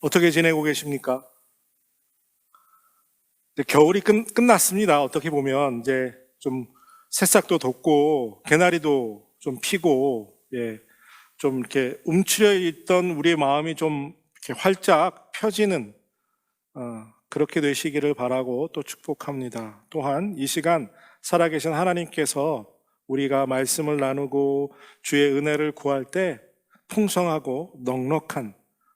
어떻게 지내고 계십니까? 이제 겨울이 끝났습니다. 어떻게 보면 이제 좀 새싹도 돋고 개나리도 좀 피고, 좀 이렇게 움츠려 있던 우리의 마음이 좀 이렇게 활짝 펴지는 그렇게 되시기를 바라고 또 축복합니다. 또한 이 시간 살아계신 하나님께서 우리가 말씀을 나누고 주의 은혜를 구할 때 풍성하고 넉넉한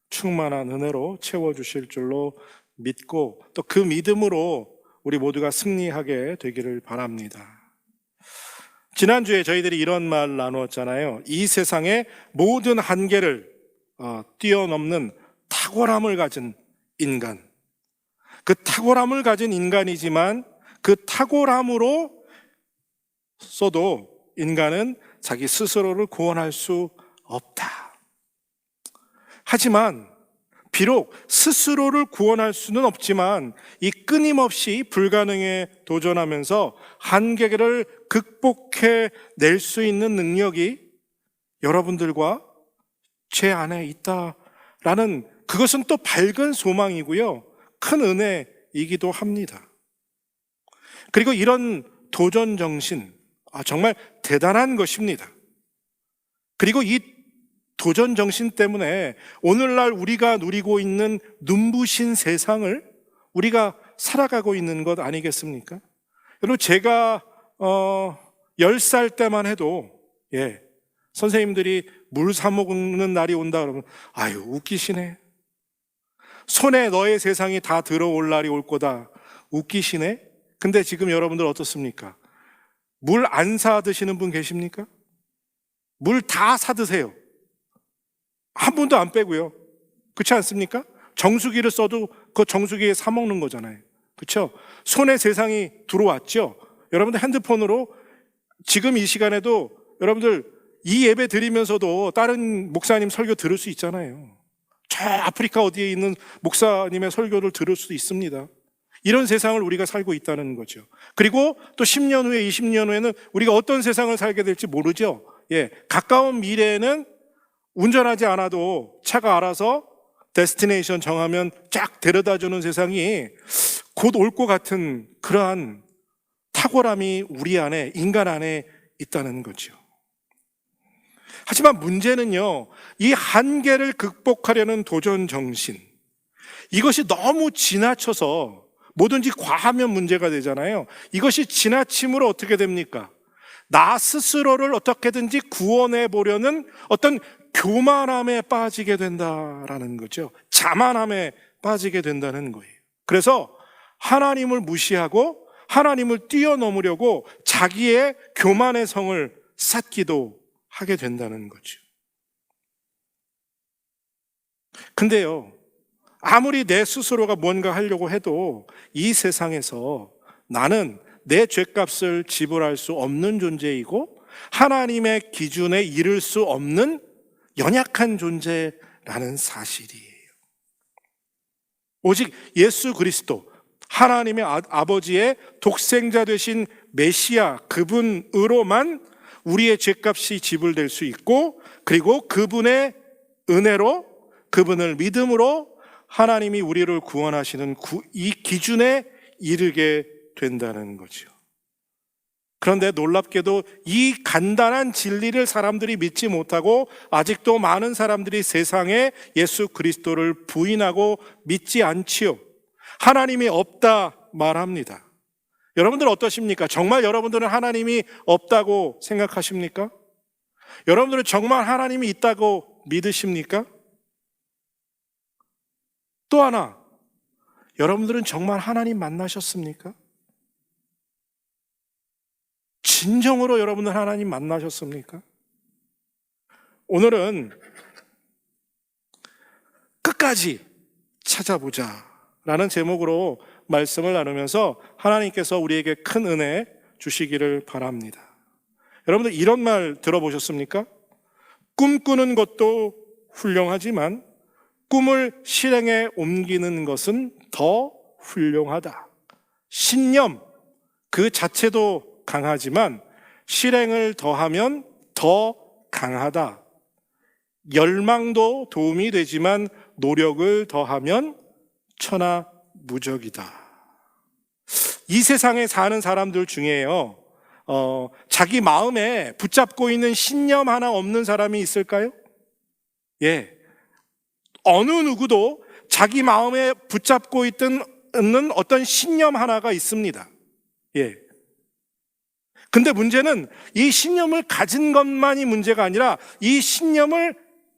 충만한 은혜로 채워주실 줄로 믿고 또 그 믿음으로 우리 모두가 승리하게 되기를 바랍니다. 지난주에 저희들이 이런 말 나누었잖아요. 이 세상의 모든 한계를 뛰어넘는 탁월함을 가진 인간. 그 탁월함을 가진 인간이지만 그 탁월함으로써도 인간은 자기 스스로를 구원할 수 없다. 하지만 비록 스스로를 구원할 수는 없지만 이 끊임없이 불가능에 도전하면서 한계를 극복해 낼 수 있는 능력이 여러분들과 제 안에 있다라는 그것은 또 밝은 소망이고요. 큰 은혜이기도 합니다. 그리고 이런 도전 정신, 정말 대단한 것입니다. 그리고 이 도전 정신 때문에 오늘날 우리가 누리고 있는 눈부신 세상을 우리가 살아가고 있는 것 아니겠습니까? 여러분, 제가 10살 때만 해도 선생님들이 물 사 먹는 날이 온다 그러면 아유 웃기시네. 손에 너의 세상이 다 들어올 날이 올 거다. 웃기시네. 근데 지금 여러분들 어떻습니까? 물 안 사 드시는 분 계십니까? 물 다 사 드세요. 한 분도 안 빼고요. 그렇지 않습니까? 정수기를 써도 그 정수기에 사 먹는 거잖아요. 그렇죠? 손에 세상이 들어왔죠. 여러분들 핸드폰으로 지금 이 시간에도 여러분들 이 예배 드리면서도 다른 목사님 설교 들을 수 있잖아요. 저 아프리카 어디에 있는 목사님의 설교를 들을 수도 있습니다. 이런 세상을 우리가 살고 있다는 거죠. 그리고 또 10년 후에 20년 후에는 우리가 어떤 세상을 살게 될지 모르죠. 가까운 미래에는 운전하지 않아도 차가 알아서 데스티네이션 정하면 쫙 데려다주는 세상이 곧 올 것 같은 그러한 탁월함이 우리 안에, 인간 안에 있다는 거죠. 하지만 문제는요, 이 한계를 극복하려는 도전 정신, 이것이 너무 지나쳐서 뭐든지 과하면 문제가 되잖아요. 이것이 지나침으로 어떻게 됩니까? 나 스스로를 어떻게든지 구원해 보려는 어떤 교만함에 빠지게 된다라는 거죠. 자만함에 빠지게 된다는 거예요. 그래서 하나님을 무시하고 하나님을 뛰어넘으려고 자기의 교만의 성을 쌓기도 하게 된다는 거죠. 근데요, 아무리 내 스스로가 뭔가 하려고 해도 이 세상에서 나는 내 죄값을 지불할 수 없는 존재이고 하나님의 기준에 이를 수 없는 연약한 존재라는 사실이에요. 오직 예수 그리스도, 하나님의 아버지의 독생자 되신 메시아 그분으로만 우리의 죄값이 지불될 수 있고, 그리고 그분의 은혜로, 그분을 믿음으로 하나님이 우리를 구원하시는 이 기준에 이르게 된다는 거죠. 그런데 놀랍게도 이 간단한 진리를 사람들이 믿지 못하고 아직도 많은 사람들이 세상에 예수 그리스도를 부인하고 믿지 않지요. 하나님이 없다 말합니다. 여러분들 어떠십니까? 정말 여러분들은 하나님이 없다고 생각하십니까? 여러분들은 정말 하나님이 있다고 믿으십니까? 또 하나, 여러분들은 정말 하나님 만나셨습니까? 진정으로 여러분들 하나님 만나셨습니까? 오늘은 끝까지 찾아보자 라는 제목으로 말씀을 나누면서 하나님께서 우리에게 큰 은혜 주시기를 바랍니다. 여러분들 이런 말 들어보셨습니까? 꿈꾸는 것도 훌륭하지만 꿈을 실행에 옮기는 것은 더 훌륭하다. 신념 그 자체도 강하지만 실행을 더하면 더 강하다. 열망도 도움이 되지만 노력을 더하면 천하무적이다. 이 세상에 사는 사람들 중에요, 자기 마음에 붙잡고 있는 신념 하나 없는 사람이 있을까요? 예. 어느 누구도 자기 마음에 붙잡고 있는 어떤 신념 하나가 있습니다. 예. 근데 문제는 이 신념을 가진 것만이 문제가 아니라 이 신념을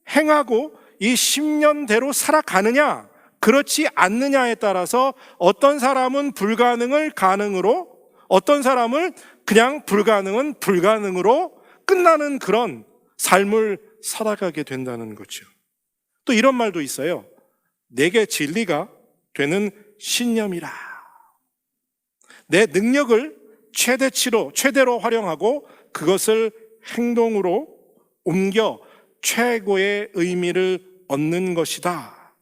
행하고 이 신념대로 살아가느냐, 그렇지 않느냐에 따라서 어떤 사람은 불가능을 가능으로, 어떤 사람은 그냥 불가능은 불가능으로 끝나는 그런 삶을 살아가게 된다는 거죠. 또 이런 말도 있어요. 내게 진리가 되는 신념이라. 내 능력을 최대로 활용하고 그것을 행동으로 옮겨 최고의 의미를 얻는 것이다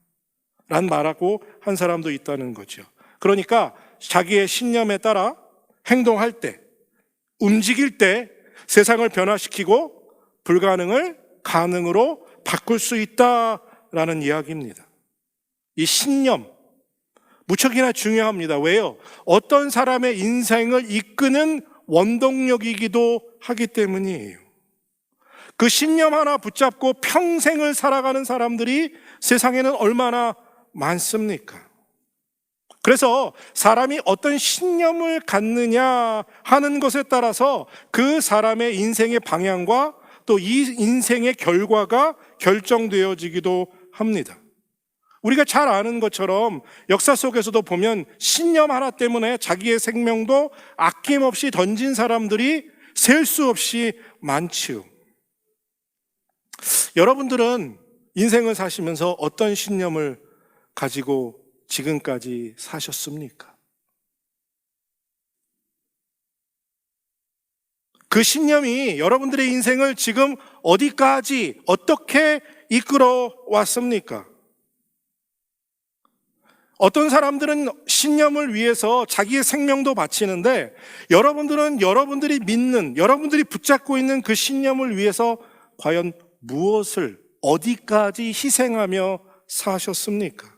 라는 말하고 한 사람도 있다는 거죠. 그러니까 자기의 신념에 따라 행동할 때, 움직일 때 세상을 변화시키고 불가능을 가능으로 바꿀 수 있다라는 이야기입니다. 이 신념 무척이나 중요합니다. 왜요? 어떤 사람의 인생을 이끄는 원동력이기도 하기 때문이에요. 그 신념 하나 붙잡고 평생을 살아가는 사람들이 세상에는 얼마나 많습니까? 그래서 사람이 어떤 신념을 갖느냐 하는 것에 따라서 그 사람의 인생의 방향과 또 이 인생의 결과가 결정되어지기도 합니다. 우리가 잘 아는 것처럼 역사 속에서도 보면 신념 하나 때문에 자기의 생명도 아낌없이 던진 사람들이 셀 수 없이 많지요. 여러분들은 인생을 사시면서 어떤 신념을 가지고 지금까지 사셨습니까? 그 신념이 여러분들의 인생을 지금 어디까지 어떻게 이끌어 왔습니까? 어떤 사람들은 신념을 위해서 자기의 생명도 바치는데, 여러분들은 여러분들이 믿는, 여러분들이 붙잡고 있는 그 신념을 위해서 과연 무엇을, 어디까지 희생하며 사셨습니까?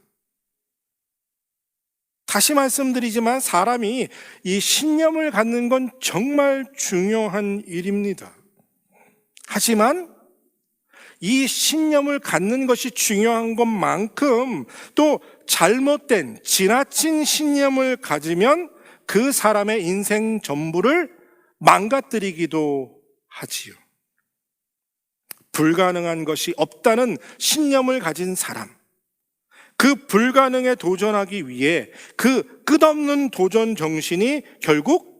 다시 말씀드리지만 사람이 이 신념을 갖는 건 정말 중요한 일입니다. 하지만 이 신념을 갖는 것이 중요한 것만큼 또 잘못된, 지나친 신념을 가지면 그 사람의 인생 전부를 망가뜨리기도 하지요. 불가능한 것이 없다는 신념을 가진 사람, 그 불가능에 도전하기 위해 그 끝없는 도전 정신이 결국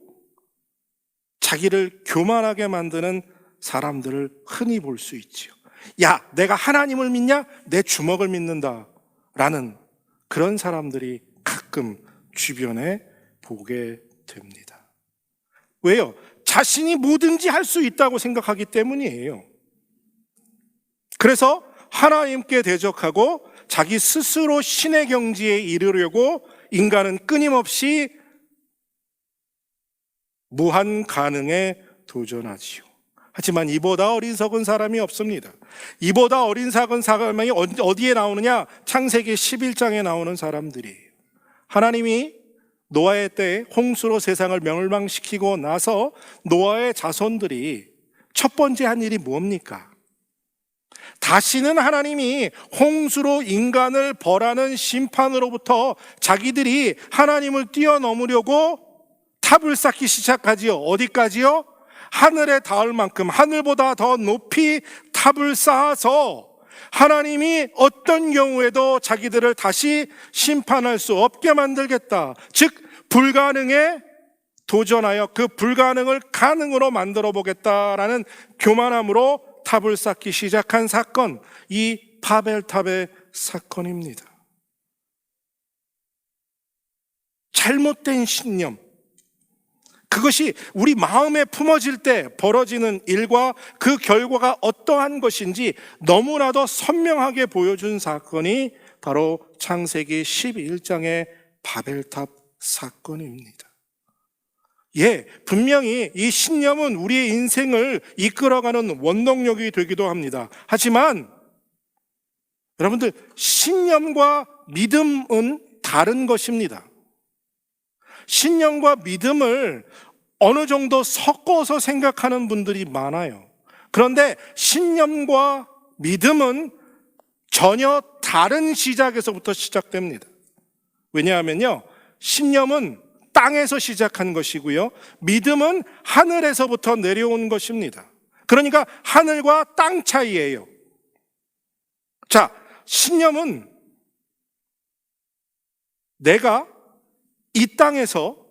자기를 교만하게 만드는 사람들을 흔히 볼 수 있지요. 야, 내가 하나님을 믿냐? 내 주먹을 믿는다 라는 그런 사람들이 가끔 주변에 보게 됩니다. 왜요? 자신이 뭐든지 할 수 있다고 생각하기 때문이에요. 그래서 하나님께 대적하고 자기 스스로 신의 경지에 이르려고 인간은 끊임없이 무한 가능에 도전하지요. 하지만 이보다 어리석은 사람이 없습니다. 이보다 어리석은 사람이 어디에 나오느냐? 창세기 11장에 나오는 사람들이에요. 하나님이 노아의 때에 홍수로 세상을 멸망시키고 나서 노아의 자손들이 첫 번째 한 일이 뭡니까? 다시는 하나님이 홍수로 인간을 벌하는 심판으로부터 자기들이 하나님을 뛰어넘으려고 탑을 쌓기 시작하지요. 어디까지요? 하늘에 닿을 만큼, 하늘보다 더 높이 탑을 쌓아서 하나님이 어떤 경우에도 자기들을 다시 심판할 수 없게 만들겠다. 즉 불가능에 도전하여 그 불가능을 가능으로 만들어 보겠다라는 교만함으로 탑을 쌓기 시작한 사건, 이 바벨탑의 사건입니다. 잘못된 신념, 그것이 우리 마음에 품어질 때 벌어지는 일과 그 결과가 어떠한 것인지 너무나도 선명하게 보여준 사건이 바로 창세기 11장의 바벨탑 사건입니다. 예, 분명히 이 신념은 우리의 인생을 이끌어가는 원동력이 되기도 합니다. 하지만 여러분들, 신념과 믿음은 다른 것입니다. 신념과 믿음을 어느 정도 섞어서 생각하는 분들이 많아요. 그런데 신념과 믿음은 전혀 다른 시작에서부터 시작됩니다. 왜냐하면요, 신념은 땅에서 시작한 것이고요, 믿음은 하늘에서부터 내려온 것입니다. 그러니까 하늘과 땅 차이예요. 자, 신념은 내가 이 땅에서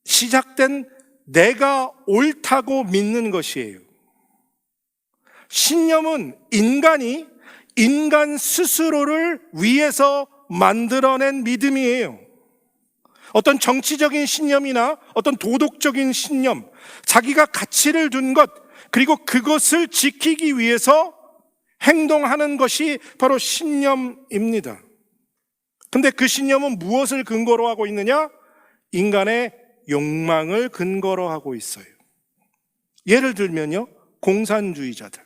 시작된 내가 옳다고 믿는 것이에요. 신념은 인간이 인간 스스로를 위해서 만들어낸 믿음이에요. 어떤 정치적인 신념이나 어떤 도덕적인 신념, 자기가 가치를 둔 것, 그리고 그것을 지키기 위해서 행동하는 것이 바로 신념입니다. 근데 그 신념은 무엇을 근거로 하고 있느냐? 인간의 욕망을 근거로 하고 있어요. 예를 들면요, 공산주의자들.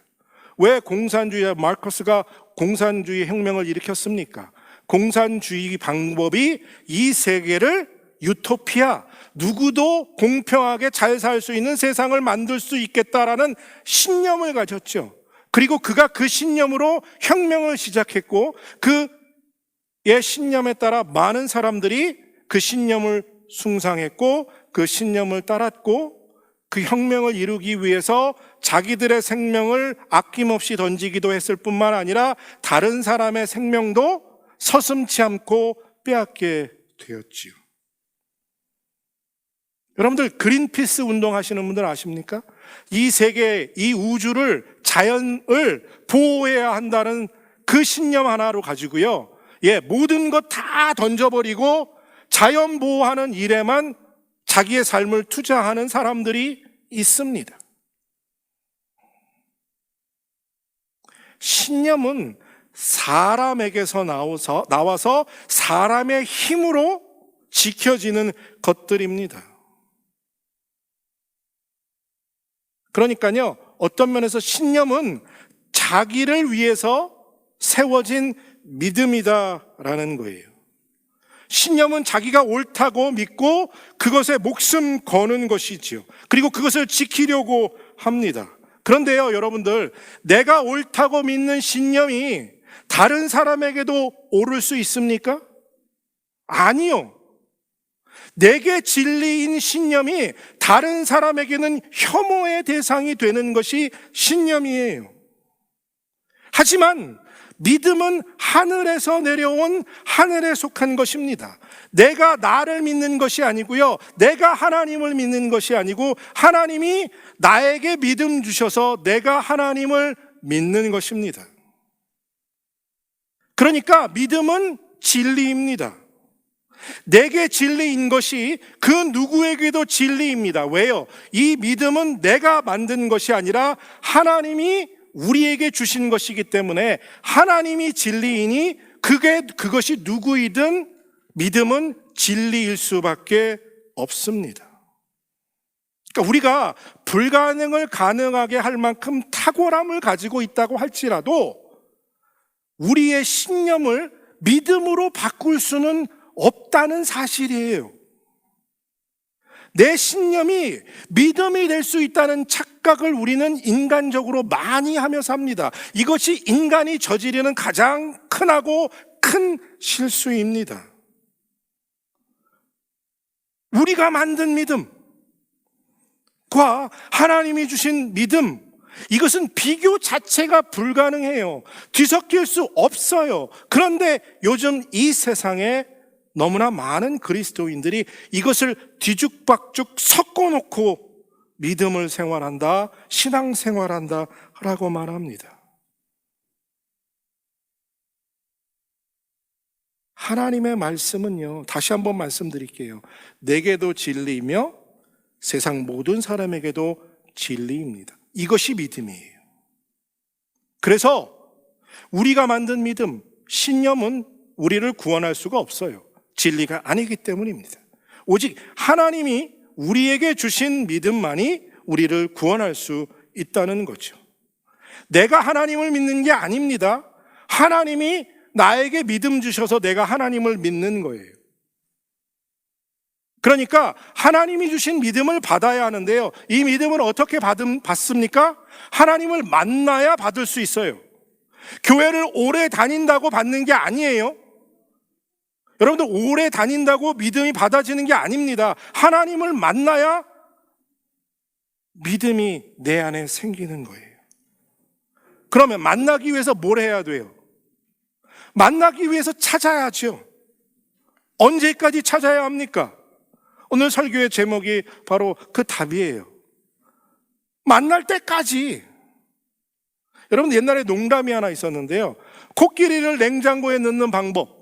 왜 공산주의자 마르크스가 공산주의 혁명을 일으켰습니까? 공산주의 방법이 이 세계를 유토피아, 누구도 공평하게 잘 살 수 있는 세상을 만들 수 있겠다라는 신념을 가졌죠. 그리고 그가 그 신념으로 혁명을 시작했고, 그의 신념에 따라 많은 사람들이 그 신념을 숭상했고, 그 신념을 따랐고, 그 혁명을 이루기 위해서 자기들의 생명을 아낌없이 던지기도 했을 뿐만 아니라 다른 사람의 생명도 서슴지 않고 빼앗게 되었지요. 여러분들, 그린피스 운동하시는 분들 아십니까? 이 세계, 이 우주를, 자연을 보호해야 한다는 그 신념 하나로 가지고요, 모든 것 다 던져버리고 자연 보호하는 일에만 자기의 삶을 투자하는 사람들이 있습니다. 신념은 사람에게서 나와서 사람의 힘으로 지켜지는 것들입니다. 그러니까요, 어떤 면에서 신념은 자기를 위해서 세워진 믿음이다라는 거예요. 신념은 자기가 옳다고 믿고 그것에 목숨 거는 것이지요. 그리고 그것을 지키려고 합니다. 그런데요, 여러분들, 내가 옳다고 믿는 신념이 다른 사람에게도 옳을 수 있습니까? 아니요. 내게 진리인 신념이 다른 사람에게는 혐오의 대상이 되는 것이 신념이에요. 하지만 믿음은 하늘에서 내려온, 하늘에 속한 것입니다. 내가 나를 믿는 것이 아니고요, 내가 하나님을 믿는 것이 아니고 하나님이 나에게 믿음 주셔서 내가 하나님을 믿는 것입니다. 그러니까 믿음은 진리입니다. 내게 진리인 것이 그 누구에게도 진리입니다. 왜요? 이 믿음은 내가 만든 것이 아니라 하나님이 우리에게 주신 것이기 때문에 하나님이 진리이니 그것이 누구이든 믿음은 진리일 수밖에 없습니다. 그러니까 우리가 불가능을 가능하게 할 만큼 탁월함을 가지고 있다고 할지라도 우리의 신념을 믿음으로 바꿀 수는 없다는 사실이에요. 내 신념이 믿음이 될 수 있다는 착각을 우리는 인간적으로 많이 하며 삽니다. 이것이 인간이 저지르는 가장 흔하고 큰 실수입니다. 우리가 만든 믿음과 하나님이 주신 믿음, 이것은 비교 자체가 불가능해요. 뒤섞일 수 없어요. 그런데 요즘 이 세상에 너무나 많은 그리스도인들이 이것을 뒤죽박죽 섞어놓고 믿음을 생활한다, 신앙생활한다 라고 말합니다. 하나님의 말씀은요, 다시 한번 말씀드릴게요, 내게도 진리이며 세상 모든 사람에게도 진리입니다. 이것이 믿음이에요. 그래서 우리가 만든 믿음, 신념은 우리를 구원할 수가 없어요. 진리가 아니기 때문입니다. 오직 하나님이 우리에게 주신 믿음만이 우리를 구원할 수 있다는 거죠. 내가 하나님을 믿는 게 아닙니다. 하나님이 나에게 믿음 주셔서 내가 하나님을 믿는 거예요. 그러니까 하나님이 주신 믿음을 받아야 하는데요. 이 믿음을 어떻게 받습니까? 하나님을 만나야 받을 수 있어요. 교회를 오래 다닌다고 받는 게 아니에요. 여러분들, 오래 다닌다고 믿음이 받아지는 게 아닙니다. 하나님을 만나야 믿음이 내 안에 생기는 거예요. 그러면 만나기 위해서 뭘 해야 돼요? 만나기 위해서 찾아야죠. 언제까지 찾아야 합니까? 오늘 설교의 제목이 바로 그 답이에요. 만날 때까지. 여러분, 옛날에 농담이 하나 있었는데요. 코끼리를 냉장고에 넣는 방법.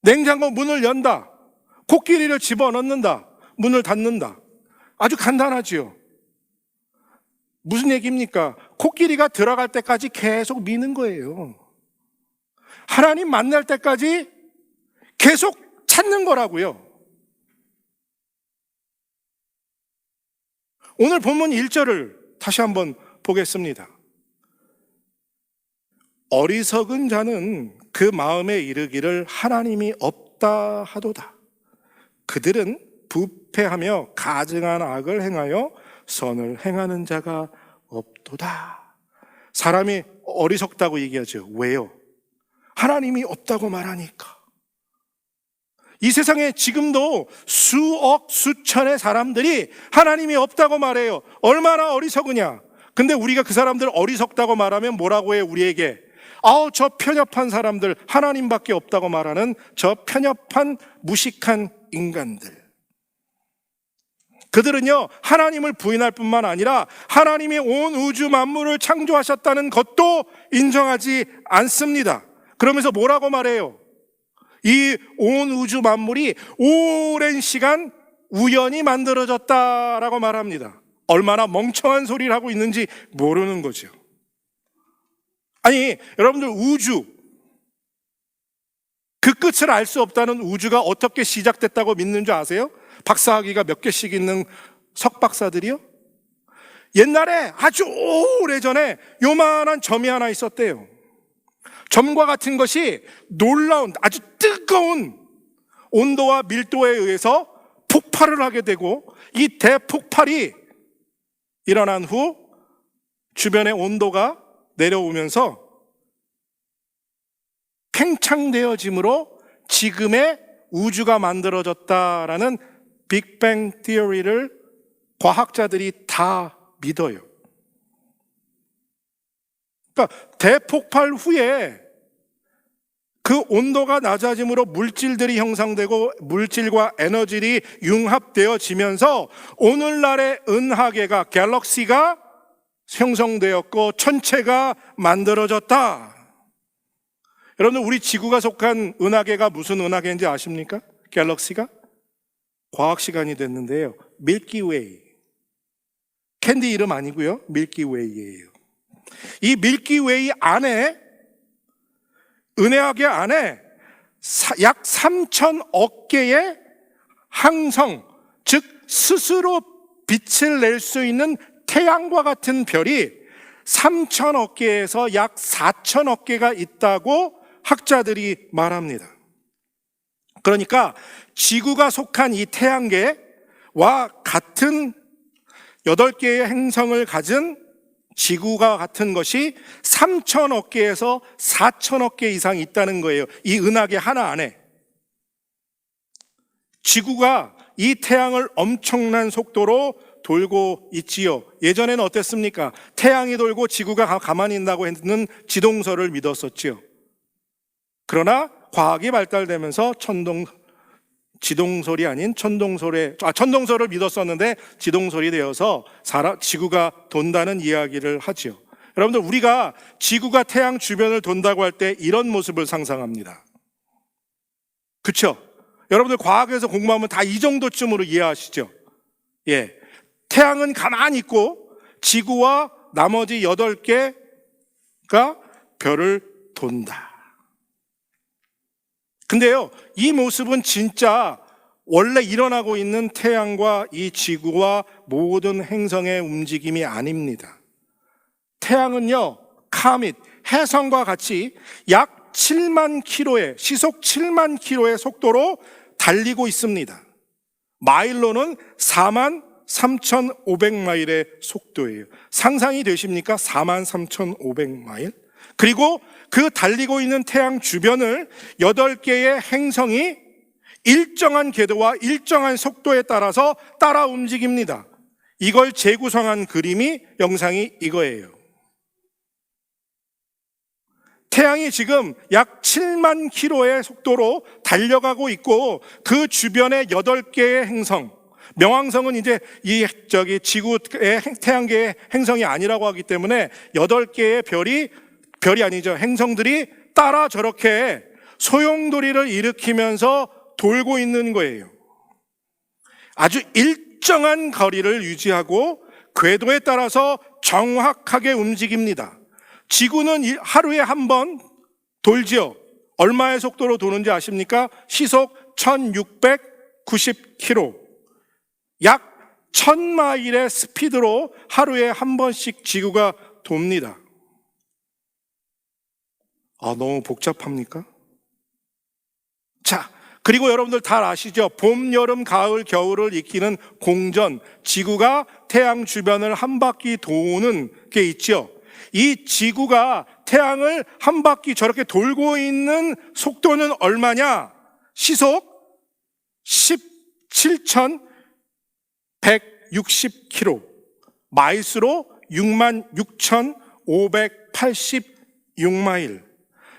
냉장고 문을 연다. 코끼리를 집어넣는다. 문을 닫는다. 아주 간단하지요. 무슨 얘기입니까? 코끼리가 들어갈 때까지 계속 미는 거예요. 하나님 만날 때까지 계속 찾는 거라고요. 오늘 본문 1절을 다시 한번 보겠습니다. 어리석은 자는 그 마음에 이르기를 하나님이 없다 하도다. 그들은 부패하며 가증한 악을 행하여 선을 행하는 자가 없도다. 사람이 어리석다고 얘기하죠. 왜요? 하나님이 없다고 말하니까. 이 세상에 지금도 수억 수천의 사람들이 하나님이 없다고 말해요. 얼마나 어리석으냐. 근데 우리가 그 사람들 어리석다고 말하면 뭐라고 해요? 우리에게 저 편협한 사람들, 하나님밖에 없다고 말하는 저 편협한 무식한 인간들. 그들은요, 하나님을 부인할 뿐만 아니라 하나님이 온 우주 만물을 창조하셨다는 것도 인정하지 않습니다. 그러면서 뭐라고 말해요? 이 온 우주 만물이 오랜 시간 우연히 만들어졌다라고 말합니다. 얼마나 멍청한 소리를 하고 있는지 모르는 거죠. 아니, 여러분들, 우주, 그 끝을 알 수 없다는 우주가 어떻게 시작됐다고 믿는 줄 아세요? 박사학위가 몇 개씩 있는 석박사들이요? 옛날에 아주 오래전에 요만한 점이 하나 있었대요. 점과 같은 것이 놀라운, 아주 뜨거운 온도와 밀도에 의해서 폭발을 하게 되고, 이 대폭발이 일어난 후 주변의 온도가 내려오면서 팽창되어짐으로 지금의 우주가 만들어졌다라는 빅뱅 티어리를 과학자들이 다 믿어요. 그러니까 대폭발 후에 그 온도가 낮아짐으로 물질들이 형성되고 물질과 에너지들이 융합되어지면서 오늘날의 은하계가, 갤럭시가 형성되었고 천체가 만들어졌다. 여러분들, 우리 지구가 속한 은하계가 무슨 은하계인지 아십니까? 갤럭시가? 과학 시간이 됐는데요. 밀키웨이. 캔디 이름 아니고요. 밀키웨이예요. 이 밀키웨이 안에, 은하계 안에 약 3천억 개의 항성, 즉 스스로 빛을 낼 수 있는 태양과 같은 별이 3천억 개에서 약 4천억 개가 있다고 학자들이 말합니다. 그러니까 지구가 속한 이 태양계와 같은 8개의 행성을 가진 지구가 같은 것이 3천억 개에서 4천억 개 이상 있다는 거예요. 이 은하계 하나 안에. 지구가 이 태양을 엄청난 속도로 돌고 있지요. 예전에는 어땠습니까? 태양이 돌고 지구가 가만히 있다고 했는 지동설을 믿었었지요. 그러나 과학이 발달되면서 지동설이 아닌 천동설을 믿었었는데 지동설이 되어서 지구가 돈다는 이야기를 하죠. 여러분들, 우리가 지구가 태양 주변을 돈다고 할 때 이런 모습을 상상합니다. 그렇죠? 여러분들 과학에서 공부하면 다 이 정도쯤으로 이해하시죠? 예. 태양은 가만히 있고 지구와 나머지 8개가 별을 돈다. 근데요, 이 모습은 진짜 원래 일어나고 있는 태양과 이 지구와 모든 행성의 움직임이 아닙니다. 태양은요, 카밋, 해성과 같이 약 7만 킬로의 시속 7만 킬로의 속도로 달리고 있습니다. 마일로는 4만 3,500마일의 속도예요. 상상이 되십니까? 4만 3,500마일. 그리고 그 달리고 있는 태양 주변을 8개의 행성이 일정한 궤도와 일정한 속도에 따라서 따라 움직입니다. 이걸 재구성한 그림이 영상이 이거예요. 태양이 지금 약 7만 킬로의 속도로 달려가고 있고 그 주변에 8개의 행성, 명왕성은 이제 지구의 태양계의 행성이 아니라고 하기 때문에 8개의 별이 아니죠. 행성들이 따라 저렇게 소용돌이를 일으키면서 돌고 있는 거예요. 아주 일정한 거리를 유지하고 궤도에 따라서 정확하게 움직입니다. 지구는 하루에 한 번 돌지요. 얼마의 속도로 도는지 아십니까? 시속 1690km. 약 1000마일의 스피드로 하루에 한 번씩 지구가 돕니다. 너무 복잡합니까? 자, 그리고 여러분들 다 아시죠? 봄, 여름, 가을, 겨울을 이끄는 공전, 지구가 태양 주변을 한 바퀴 도는 게 있죠. 이 지구가 태양을 한 바퀴 저렇게 돌고 있는 속도는 얼마냐? 시속 17,160km, 마일수로 66,586마일.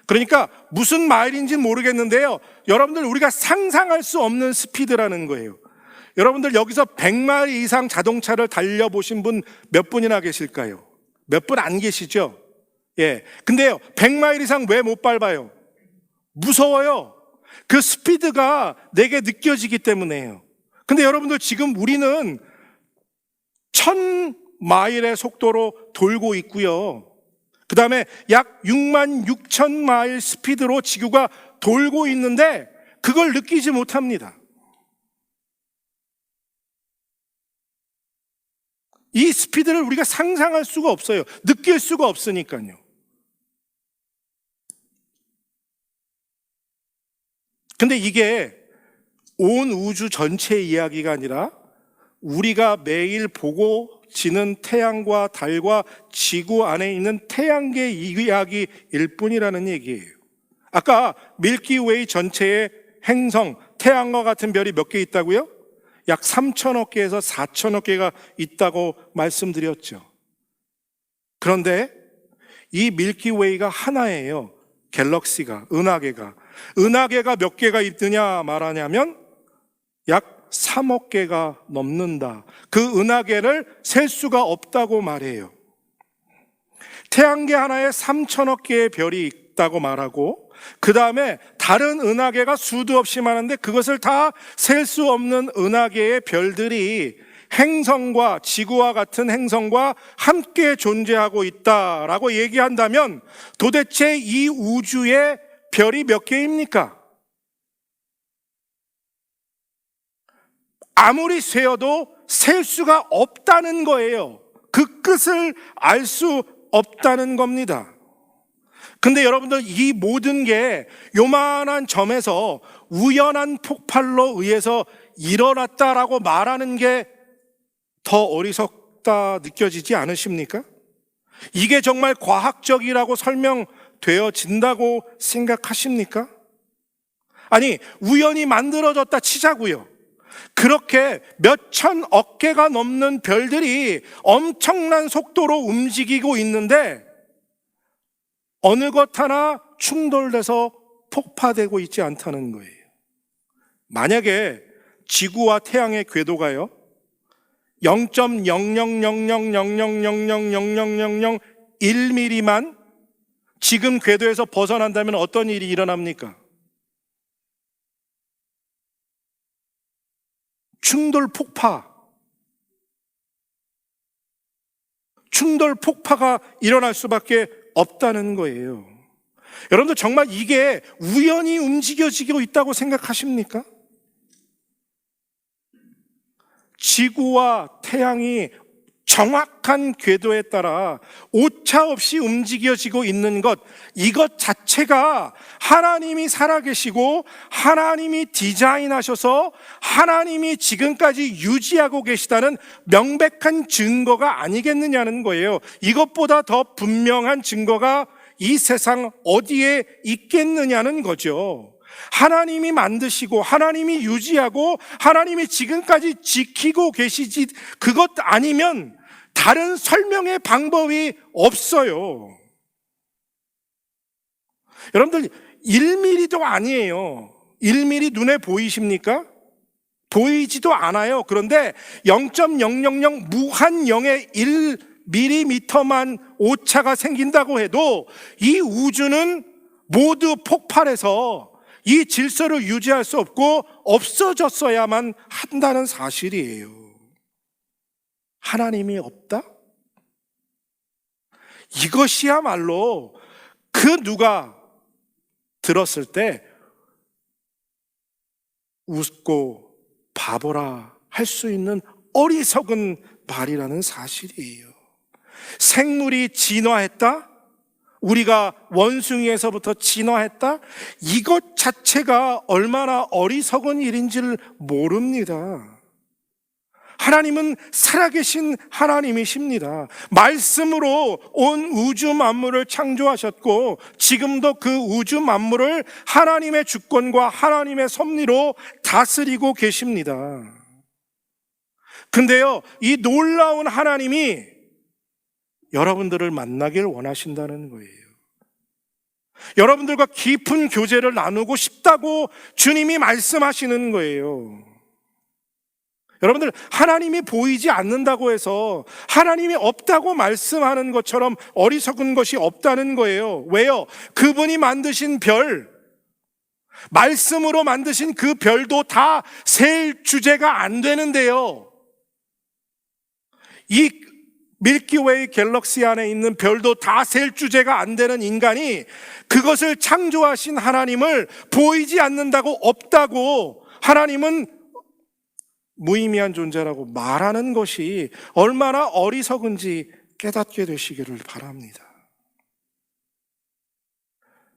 그러니까 무슨 마일인지는 모르겠는데요, 여러분들 우리가 상상할 수 없는 스피드라는 거예요. 여러분들 여기서 100마일 이상 자동차를 달려보신 분 몇 분이나 계실까요? 몇 분 안 계시죠? 예. 근데요, 100마일 이상 왜 못 밟아요? 무서워요. 그 스피드가 내게 느껴지기 때문에요. 근데 여러분들 지금 우리는 1000마일의 속도로 돌고 있고요. 그 다음에 약 6만 6천 마일 스피드로 지구가 돌고 있는데 그걸 느끼지 못합니다. 이 스피드를 우리가 상상할 수가 없어요. 느낄 수가 없으니까요. 근데 이게 온 우주 전체의 이야기가 아니라 우리가 매일 보고 지는 태양과 달과 지구 안에 있는 태양계 이야기일 뿐이라는 얘기예요. 아까 밀키웨이 전체의 행성, 태양과 같은 별이 몇 개 있다고요? 약 3천억 개에서 4천억 개가 있다고 말씀드렸죠. 그런데 이 밀키웨이가 하나예요. 갤럭시가, 은하계가 몇 개가 있느냐 말하냐면 약 3억 개가 넘는다. 그 은하계를 셀 수가 없다고 말해요. 태양계 하나에 3천억 개의 별이 있다고 말하고, 그 다음에 다른 은하계가 수도 없이 많은데 그것을 다 셀 수 없는 은하계의 별들이 행성과 지구와 같은 행성과 함께 존재하고 있다라고 얘기한다면 도대체 이 우주에 별이 몇 개입니까? 아무리 세어도 셀 수가 없다는 거예요. 그 끝을 알 수 없다는 겁니다. 근데 여러분들 이 모든 게 요만한 점에서 우연한 폭발로 의해서 일어났다라고 말하는 게 더 어리석다 느껴지지 않으십니까? 이게 정말 과학적이라고 설명되어진다고 생각하십니까? 아니, 우연히 만들어졌다 치자고요. 그렇게 몇 천억 개가 넘는 별들이 엄청난 속도로 움직이고 있는데 어느 것 하나 충돌돼서 폭파되고 있지 않다는 거예요. 만약에 지구와 태양의 궤도가요 0.000000000001mm만 지금 궤도에서 벗어난다면 어떤 일이 일어납니까? 충돌 폭파가 일어날 수밖에 없다는 거예요. 여러분들 정말 이게 우연히 움직여지고 있다고 생각하십니까? 지구와 태양이 정확한 궤도에 따라 오차 없이 움직여지고 있는 것, 이것 자체가 하나님이 살아계시고 하나님이 디자인하셔서 하나님이 지금까지 유지하고 계시다는 명백한 증거가 아니겠느냐는 거예요. 이것보다 더 분명한 증거가 이 세상 어디에 있겠느냐는 거죠. 하나님이 만드시고 하나님이 유지하고 하나님이 지금까지 지키고 계시지, 그것 아니면 다른 설명의 방법이 없어요. 여러분들 1mm도 아니에요. 1mm 눈에 보이십니까? 보이지도 않아요. 그런데 0.000 무한 0의 1mm만 오차가 생긴다고 해도 이 우주는 모두 폭발해서 이 질서를 유지할 수 없고 없어졌어야만 한다는 사실이에요. 하나님이 없다? 이것이야말로 그 누가 들었을 때 웃고 바보라 할 수 있는 어리석은 말이라는 사실이에요. 생물이 진화했다? 우리가 원숭이에서부터 진화했다? 이것 자체가 얼마나 어리석은 일인지를 모릅니다. 하나님은 살아계신 하나님이십니다. 말씀으로 온 우주 만물을 창조하셨고 지금도 그 우주 만물을 하나님의 주권과 하나님의 섭리로 다스리고 계십니다. 근데요, 이 놀라운 하나님이 여러분들을 만나길 원하신다는 거예요. 여러분들과 깊은 교제를 나누고 싶다고 주님이 말씀하시는 거예요. 여러분들, 하나님이 보이지 않는다고 해서 하나님이 없다고 말씀하는 것처럼 어리석은 것이 없다는 거예요. 왜요? 그분이 만드신 별, 말씀으로 만드신 그 별도 다 셀 주제가 안 되는데요, 이 밀키웨이 갤럭시 안에 있는 별도 다 셀 주제가 안 되는 인간이 그것을 창조하신 하나님을 보이지 않는다고, 없다고, 하나님은 무의미한 존재라고 말하는 것이 얼마나 어리석은지 깨닫게 되시기를 바랍니다.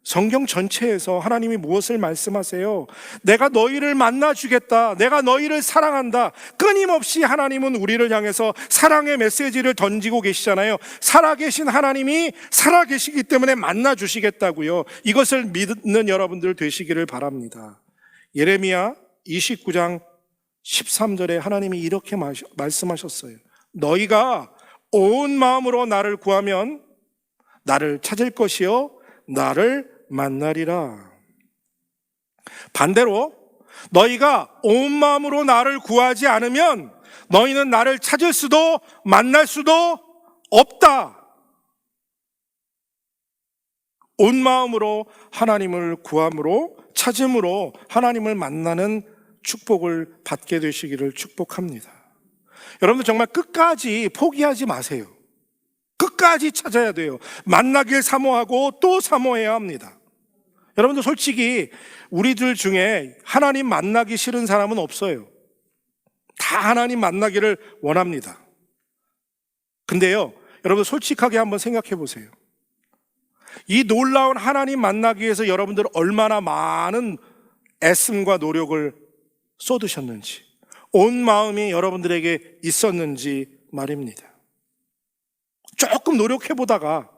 성경 전체에서 하나님이 무엇을 말씀하세요? 내가 너희를 만나주겠다. 내가 너희를 사랑한다. 끊임없이 하나님은 우리를 향해서 사랑의 메시지를 던지고 계시잖아요. 살아계신 하나님이 살아계시기 때문에 만나주시겠다고요. 이것을 믿는 여러분들 되시기를 바랍니다. 예레미야 29장 13절에 하나님이 이렇게 말씀하셨어요. 너희가 온 마음으로 나를 구하면 나를 찾을 것이요 나를 만나리라. 반대로 너희가 온 마음으로 나를 구하지 않으면 너희는 나를 찾을 수도 만날 수도 없다. 온 마음으로 하나님을 구함으로, 찾음으로 하나님을 만나는 축복을 받게 되시기를 축복합니다. 여러분들 정말 끝까지 포기하지 마세요. 끝까지 찾아야 돼요. 만나길 사모하고 또 사모해야 합니다. 여러분들 솔직히 우리들 중에 하나님 만나기 싫은 사람은 없어요. 다 하나님 만나기를 원합니다. 근데요, 여러분 솔직하게 한번 생각해 보세요. 이 놀라운 하나님 만나기 위해서 여러분들 얼마나 많은 애씀과 노력을 쏟으셨는지, 온 마음이 여러분들에게 있었는지 말입니다. 조금 노력해보다가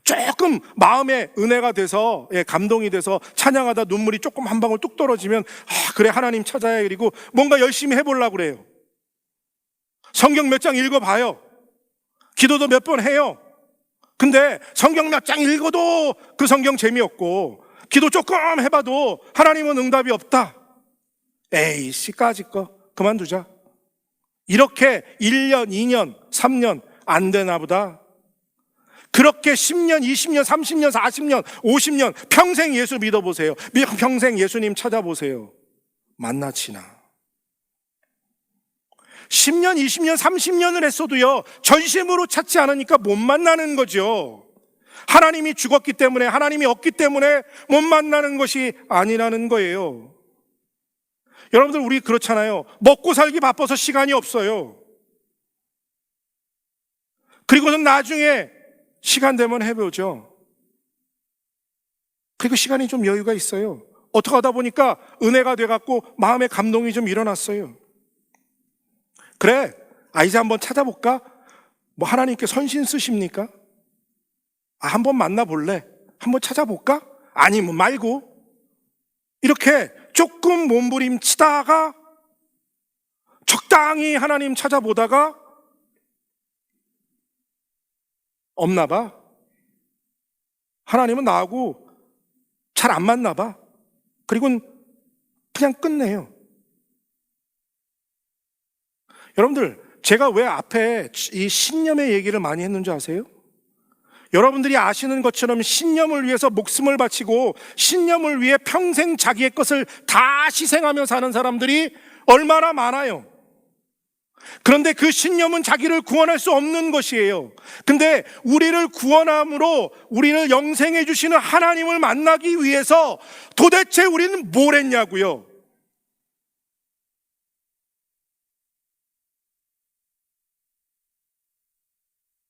조금 마음에 은혜가 돼서, 감동이 돼서 찬양하다 눈물이 조금 한 방울 뚝 떨어지면 그래 하나님 찾아야, 그리고 뭔가 열심히 해보려고 그래요. 성경 몇 장 읽어봐요. 기도도 몇 번 해요. 근데 성경 몇 장 읽어도 그 성경 재미없고 기도 조금 해봐도 하나님은 응답이 없다. 에이 씨까지 거 그만두자. 이렇게 1년, 2년, 3년 안 되나 보다. 그렇게 10년, 20년, 30년, 40년, 50년 평생 예수 믿어보세요. 평생 예수님 찾아보세요. 만나지나. 10년, 20년, 30년을 했어도요, 전심으로 찾지 않으니까 못 만나는 거죠. 하나님이 죽었기 때문에, 하나님이 없기 때문에 못 만나는 것이 아니라는 거예요. 여러분들, 우리 그렇잖아요. 먹고 살기 바빠서 시간이 없어요. 그리고는 나중에 시간 되면 해보죠. 그리고 시간이 좀 여유가 있어요. 어떻게 하다 보니까 은혜가 돼갖고 마음의 감동이 좀 일어났어요. 그래, 이제 한번 찾아볼까? 뭐 하나님께 선신 쓰십니까? 한번 만나볼래? 한번 찾아볼까? 아니면 말고. 이렇게 조금 몸부림치다가 적당히 하나님 찾아보다가 없나 봐. 하나님은 나하고 잘 안 맞나 봐. 그리고 그냥 끝내요. 여러분들, 제가 왜 앞에 이 신념의 얘기를 많이 했는지 아세요? 여러분들이 아시는 것처럼 신념을 위해서 목숨을 바치고 신념을 위해 평생 자기의 것을 다 희생하며 사는 사람들이 얼마나 많아요. 그런데 그 신념은 자기를 구원할 수 없는 것이에요. 근데 우리를 구원함으로 우리를 영생해 주시는 하나님을 만나기 위해서 도대체 우리는 뭘 했냐고요?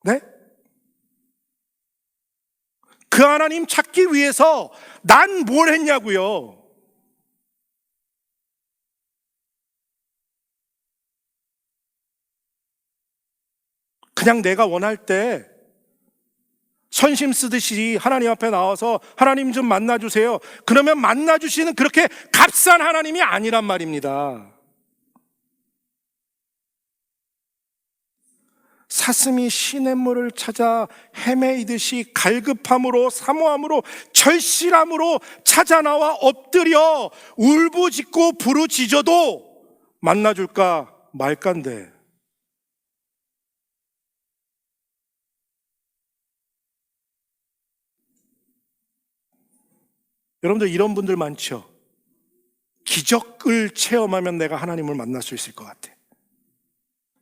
네? 그 하나님 찾기 위해서 난 뭘 했냐고요? 그냥 내가 원할 때 선심 쓰듯이 하나님 앞에 나와서 하나님 좀 만나주세요. 그러면 만나주시는 그렇게 값싼 하나님이 아니란 말입니다. 사슴이 시냇물을 찾아 헤매이듯이 갈급함으로 사모함으로 절실함으로 찾아 나와 엎드려 울부짖고 부르짖어도 만나줄까 말까인데, 여러분들 이런 분들 많죠. 기적을 체험하면 내가 하나님을 만날 수 있을 것 같아.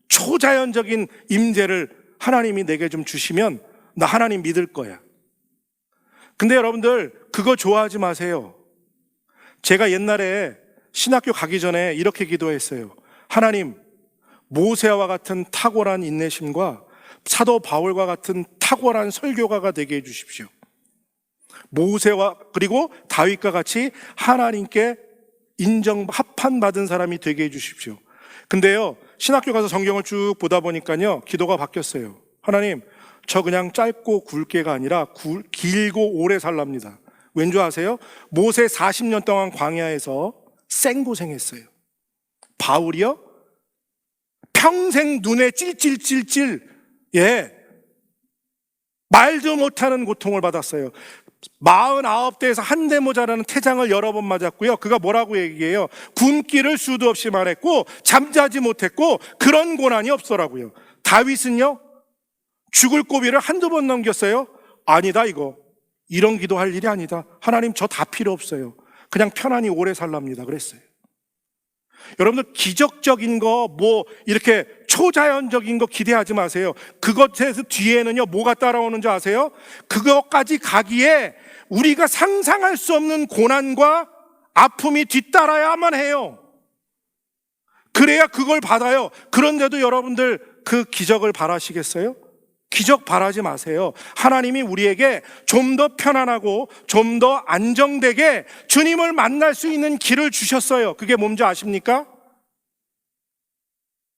초자연적인 임재를 하나님이 내게 좀 주시면 나 하나님 믿을 거야. 근데 여러분들 그거 좋아하지 마세요. 제가 옛날에 신학교 가기 전에 이렇게 기도했어요. 하나님, 모세와 같은 탁월한 인내심과 사도 바울과 같은 탁월한 설교가가 되게 해주십시오. 모세와 그리고 다윗과 같이 하나님께 인정 합판받은 사람이 되게 해주십시오. 근데요, 신학교 가서 성경을 쭉 보다 보니까요, 기도가 바뀌었어요. 하나님, 저 그냥 짧고 굵게가 아니라 길고 오래 살랍니다. 왠 줄 아세요? 모세 40년 동안 광야에서 생고생했어요. 바울이요? 평생 눈에 찔찔찔찔, 말도 못하는 고통을 받았어요. 49대에서 한 대 모자라는 태장을 여러 번 맞았고요. 그가 뭐라고 얘기해요? 굶기를 수도 없이 말했고 잠자지 못했고 그런 고난이 없더라고요. 다윗은요, 죽을 고비를 한두 번 넘겼어요. 아니다, 이런 기도할 일이 아니다. 하나님, 저 다 필요 없어요. 그냥 편안히 오래 살랍니다. 그랬어요. 여러분들 기적적인 거, 이렇게 초자연적인 거 기대하지 마세요. 그것에서 뒤에는요, 뭐가 따라오는 줄 아세요? 그것까지 가기에 우리가 상상할 수 없는 고난과 아픔이 뒤따라야만 해요. 그래야 그걸 받아요. 그런데도 여러분들 그 기적을 바라시겠어요? 기적 바라지 마세요. 하나님이 우리에게 좀 더 편안하고 좀 더 안정되게 주님을 만날 수 있는 길을 주셨어요. 그게 뭔지 아십니까?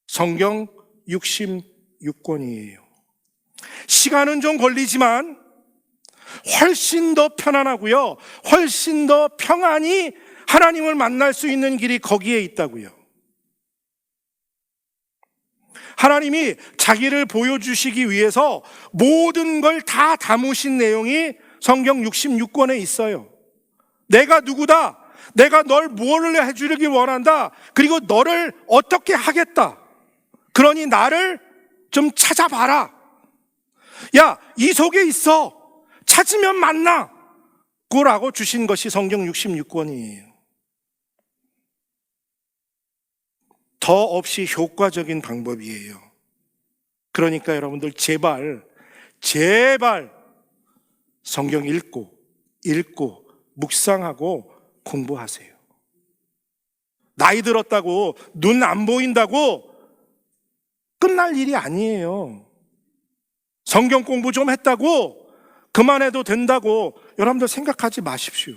성경 66권이에요. 시간은 좀 걸리지만 훨씬 더 편안하고요, 훨씬 더 평안히 하나님을 만날 수 있는 길이 거기에 있다고요. 하나님이 자기를 보여주시기 위해서 모든 걸 다 담으신 내용이 성경 66권에 있어요. 내가 누구다, 내가 널 뭘 해주길 원한다, 그리고 너를 어떻게 하겠다, 그러니 나를 좀 찾아봐라. 야, 이 속에 있어, 찾으면 만나, 라고 주신 것이 성경 66권이에요. 더 없이 효과적인 방법이에요. 그러니까 여러분들 제발 성경 읽고 묵상하고 공부하세요. 나이 들었다고, 눈 안 보인다고 끝날 일이 아니에요. 성경 공부 좀 했다고 그만해도 된다고 여러분들 생각하지 마십시오.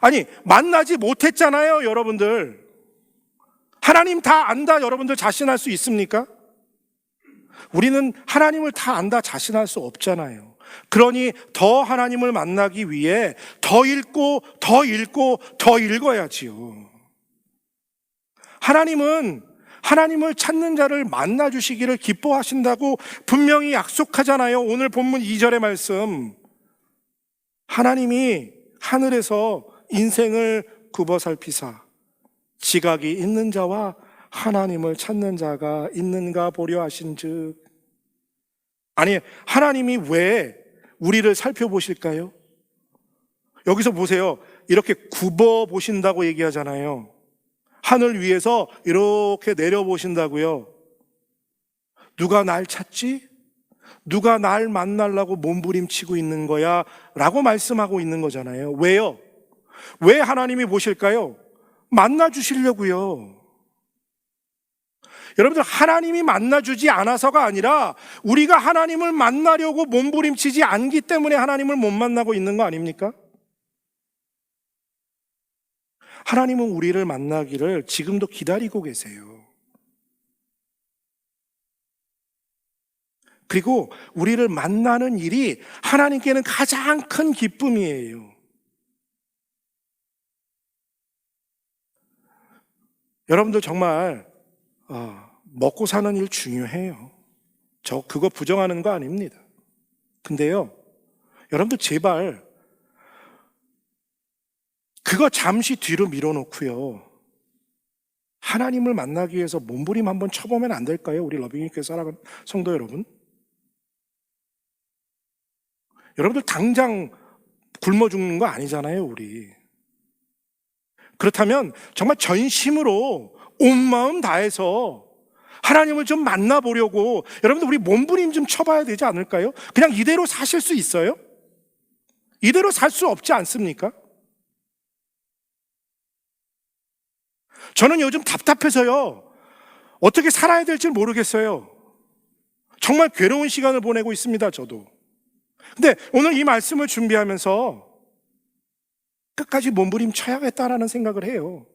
아니, 만나지 못했잖아요, 여러분들. 하나님 다 안다, 여러분들 자신할 수 있습니까? 우리는 하나님을 다 안다 자신할 수 없잖아요. 그러니 더 하나님을 만나기 위해 더 읽고 더 읽고 더 읽어야지요. 하나님은 하나님을 찾는 자를 만나주시기를 기뻐하신다고 분명히 약속하잖아요. 오늘 본문 2절의 말씀. 하나님이 하늘에서 인생을 굽어 살피사 지각이 있는 자와 하나님을 찾는 자가 있는가 보려 하신즉. 아니, 하나님이 왜 우리를 살펴보실까요? 여기서 보세요. 이렇게 굽어 보신다고 얘기하잖아요. 하늘 위에서 이렇게 내려보신다고요. 누가 날 찾지? 누가 날 만나려고 몸부림치고 있는 거야? 라고 말씀하고 있는 거잖아요. 왜요? 왜 하나님이 보실까요? 만나주시려고요. 여러분들, 하나님이 만나주지 않아서가 아니라 우리가 하나님을 만나려고 몸부림치지 않기 때문에 하나님을 못 만나고 있는 거 아닙니까? 하나님은 우리를 만나기를 지금도 기다리고 계세요. 그리고 우리를 만나는 일이 하나님께는 가장 큰 기쁨이에요. 여러분들 정말 먹고 사는 일 중요해요. 저 그거 부정하는 거 아닙니다. 근데요, 여러분들 제발 그거 잠시 뒤로 밀어놓고요, 하나님을 만나기 위해서 몸부림 한번 쳐보면 안 될까요? 우리 러빙교회 사랑하는 성도 여러분. 여러분들 당장 굶어 죽는 거 아니잖아요, 우리. 그렇다면 정말 전심으로 온 마음 다해서 하나님을 좀 만나보려고 여러분들 우리 몸부림 좀 쳐봐야 되지 않을까요? 그냥 이대로 사실 수 있어요? 이대로 살 수 없지 않습니까? 저는 요즘 답답해서요, 어떻게 살아야 될지 모르겠어요. 정말 괴로운 시간을 보내고 있습니다, 저도. 근데 오늘 이 말씀을 준비하면서 끝까지 몸부림 쳐야겠다라는 생각을 해요.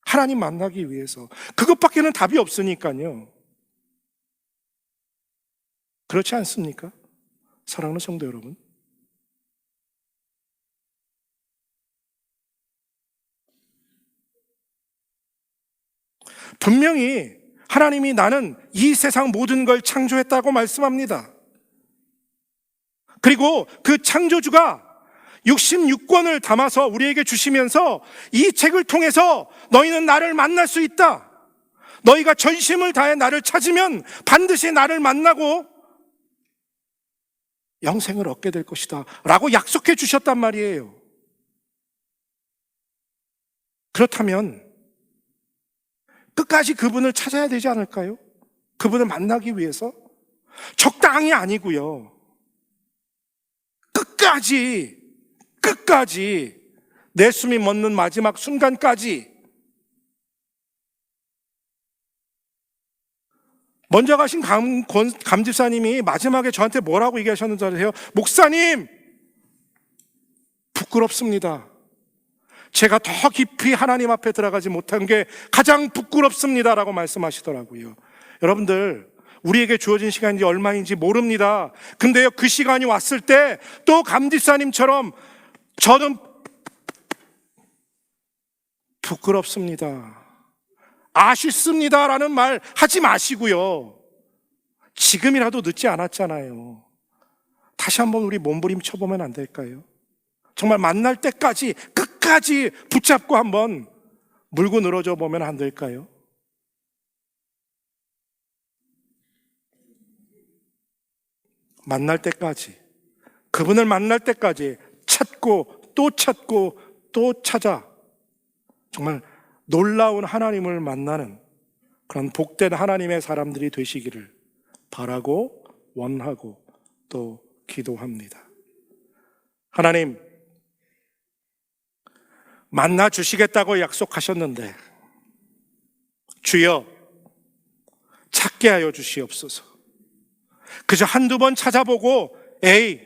하나님 만나기 위해서. 그것밖에는 답이 없으니까요. 그렇지 않습니까? 사랑하는 성도 여러분. 분명히 하나님이 나는 이 세상 모든 걸 창조했다고 말씀합니다. 그리고 그 창조주가 66권을 담아서 우리에게 주시면서 이 책을 통해서 너희는 나를 만날 수 있다. 너희가 전심을 다해 나를 찾으면 반드시 나를 만나고 영생을 얻게 될 것이다 라고 약속해 주셨단 말이에요. 그렇다면 끝까지 그분을 찾아야 되지 않을까요? 그분을 만나기 위해서 적당히 아니고요, 끝까지 내 숨이 멎는 마지막 순간까지. 먼저 가신 감집사님이 마지막에 저한테 뭐라고 얘기하셨는지 아세요? 목사님, 부끄럽습니다. 제가 더 깊이 하나님 앞에 들어가지 못한 게 가장 부끄럽습니다라고 말씀하시더라고요. 여러분들, 우리에게 주어진 시간이 얼마인지 모릅니다. 근데요, 그 시간이 왔을 때 또 감집사님처럼 저는 부끄럽습니다, 아쉽습니다라는 말 하지 마시고요. 지금이라도 늦지 않았잖아요. 다시 한번 우리 몸부림 쳐보면 안 될까요? 정말 만날 때까지 끝까지 붙잡고 한번 물고 늘어져 보면 안 될까요? 만날 때까지, 그분을 만날 때까지 찾고 또 찾고 또 찾아 정말 놀라운 하나님을 만나는 그런 복된 하나님의 사람들이 되시기를 바라고 원하고 또 기도합니다. 하나님, 만나 주시겠다고 약속하셨는데 주여 찾게 하여 주시옵소서. 그저 한두 번 찾아보고 에이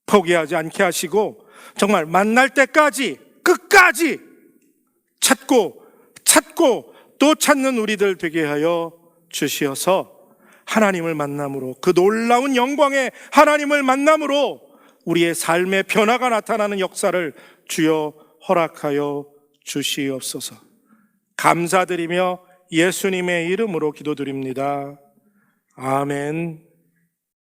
포기하지 않게 하시고 정말 만날 때까지 끝까지 찾고 또 찾는 우리들 되게 하여 주시어서 하나님을 만남으로, 그 놀라운 영광의 하나님을 만남으로 우리의 삶의 변화가 나타나는 역사를 주여 허락하여 주시옵소서. 감사드리며 예수님의 이름으로 기도드립니다. 아멘.